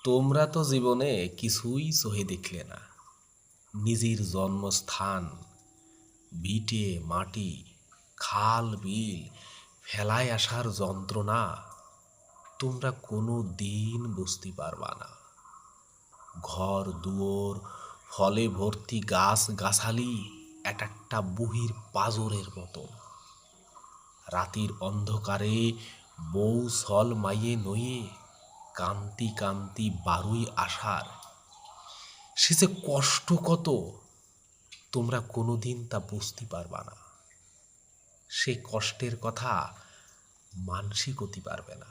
তোমরা তো জীবনে কিছুই চোখে দেখলে না। নিজের জন্মস্থান, ভিটে মাটি, খাল বিল ফেলায় আসার যন্ত্রণা তোমরা কোনো দিন বুঝতে পারবা না। ঘর দুয়ার, ফলে ভর্তি গাছ গাছালি এক একটা বুহির পাজরের মতো। রাতের অন্ধকারে বউ ছল মাইয়ে নয়ে কান্তি কান্তি বারুই আসার সে যে কষ্ট কত তোমরা কোনোদিন তা বুঝতে পারবা না। সে কষ্টের কথা মানসি করতে পারবে না।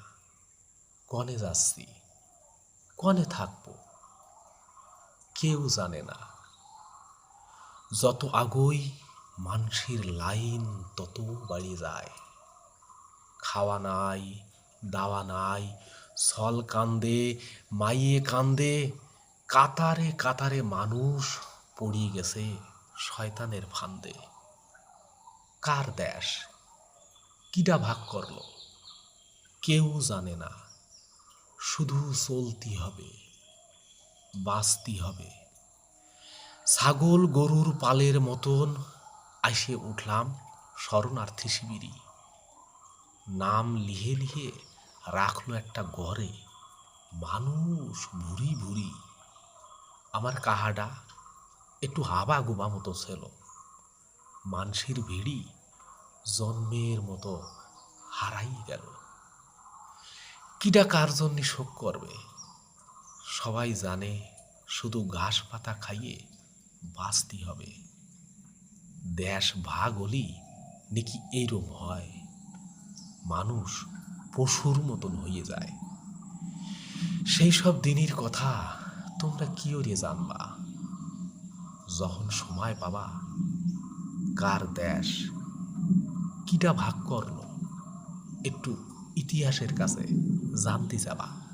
কনে যাচ্ছি, কনে থাকবো, কেউ জানে না। যত আগোই মানসির লাইন তত বাড়িয়ে যায়। খাওয়া নাই, দাওয়া নাই, ছল কান্দে, মাইয়ে কান্দে, কাতারে কাতারে মানুষ পড়িয়ে গেছে শয়তানের ফান্দে। কার দেশ, কিডা ভাগ করলো, কেউ জানে না। শুধু চলতি হবে, বাঁচতি হবে। ছাগল গরুর পালের মতন আইসে উঠলাম শরণার্থী শিবিরে। নাম লিহে লিহে রাখলো একটা ঘরে, মানুষ ভুরি ভুরি। আমার কাহাডা একটু হাবা গুবা মতো ছিল। মানসির ভিড়ি জন্মের মতো হারাই গেল। কিডা কার জন্য শোক করবে? সবাই জানে শুধু ঘাস পাতা খাইয়ে বাঁচতে হবে। দেশ ভাগ হলি নাকি এইরম হয়, মানুষ পশুর মতন হয়ে যায়। সেই সব দিনের কথা তোমরা কি ওরে জানবা? যখন সময় পাবা, কার দেশ, কিটা ভাগ করলো, একটু ইতিহাসের কাছে জানতে যাবা।